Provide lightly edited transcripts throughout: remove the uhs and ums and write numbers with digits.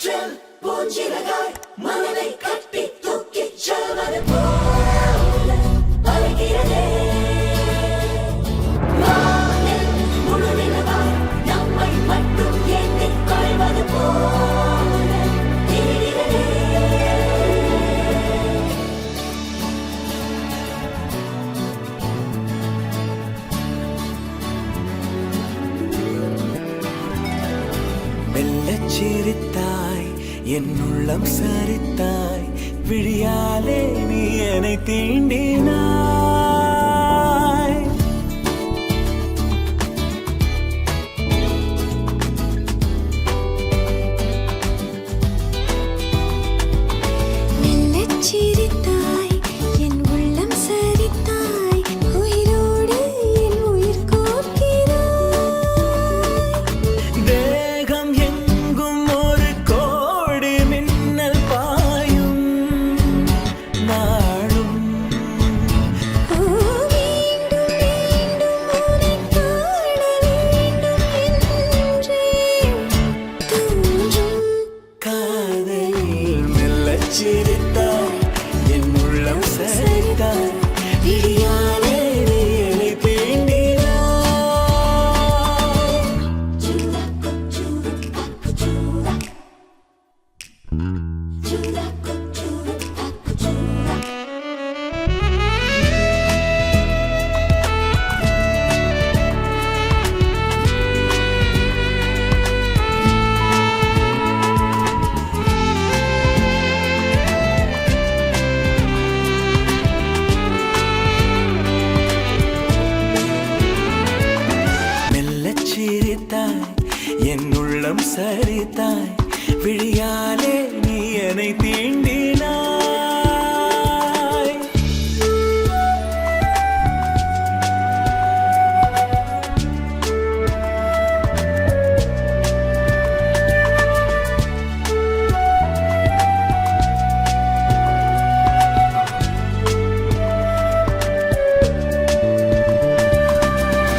காற்றில் பூஞ்சிறகாய் மனதை கட்டி தூக்கிச் செல்வது போல பறக்கிறதே. வானில் முழு நிலவாய் நம்மை மட்டும் எண்ணிக் கொள்வது போல தெரிகிறதே. மெல்லச் சிரித்தாய், என் உள்ளம் சரித்தாய், விழியாலே நீ என்னை தீண்டினாய். மெல்லச் சிரித்தாய், என் உள்ளம் சரித்தாய், உயிரோடு என் உயிர் கோர்க்கிறாய். தேகம் எங்கும் ஒரு கோடி மின்னல் பாயும் நாளும். ஓ மீண்டும் மீண்டும் உன்னை காண வேண்டும் என்றே தோன்றும். காதலில் மெல்லச் சிரித்தாய், என் உள்ளம் சரித்தாய், விழியாலே நீ என்னை தீண்டினாய். Chula kuchura akuchura. Chula kuchura akuchura. மெல்லச் சிரித்தாய், என் உள்ளம் சரித்தாய், விழியாலே நீ என்னை தீண்டினாய்.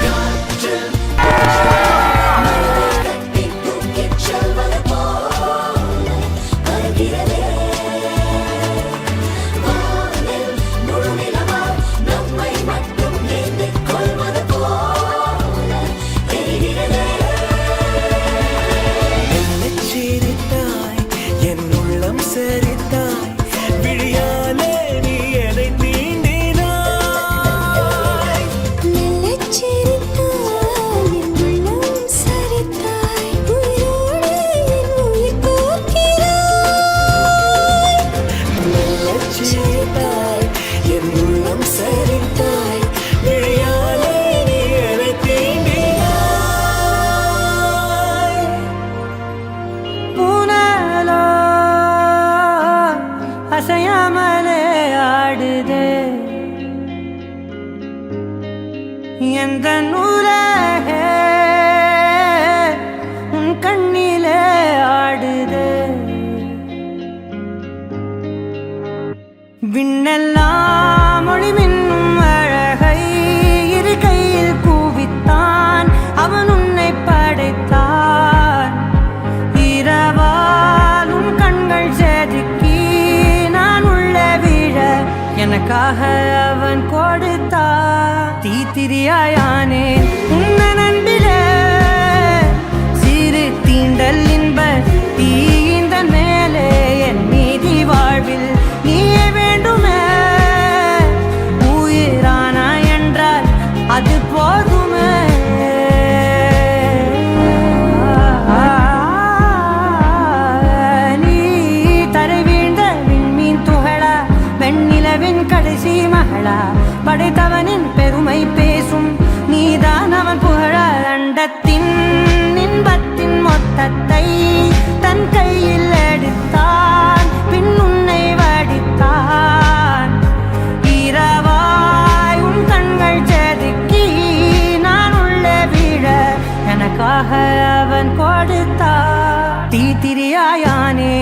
காற்றில் கட்டி தூக்கிச் செல்வது போல பறக்கிறதே. வானில் முழு நிலவாய் நம்மை மட்டும் எண்ணிக் கொள்வது போல தெரிகிறதே. மெல்லச் சிரித்தாய், என் உள்ளம் சரித்தாய், விழியாலே நீ என்னை தீண்டினாய். மெல்லச் சிரித்தாய், என் உள்ளம் சரித்தாய், உயிரோடு என் உயிர் கோர்க்கிறாய். மெல்லச் சிரித்தாய், என் உள்ளம் சரித்தாய், விழியாலே நீ என்னை தீண்டினாய். பூனலோ அசையாமலே ஆடுதே, எந்த நூலகே உன் கண்ணிலே ஆடுதே. விண்ணெல்லாம் ஒளி மின்னும் அழகை இரு கையில் கூவித்தான் அவன் உன்னை படைத்தான். இரவால் உன் கண்கள் செதுக்கி நான் உள்ள விழ எனக்காக அவன் கொடுத்தான். தீத்திரியாயானே உன்ன நண்பிலே சிறு தீண்டல் இன்ப தீந்த மேலே என் மீதி வாழ்வில் நீயே வேண்டுமே. உயிரானா என்றால் அது போதுமே. நீ தரை வீழ்ந்த விண்மீன் துகளா, வெண்ணிலவின் கடைசி மகளா, படைத்தவனின் பெருமை பேசும் நீதான் அவன் புகழ. அண்டத்தின் இன்பத்தின் மொத்தத்தை தன் கையில் எடுத்தான், பின் உன்னை வடித்தான். இரவாய் உன் கண்கள் செதுக்கி நான் உள்ள விழ எனக்காக அவன் கொடுத்தான். தீத்திரியாயானே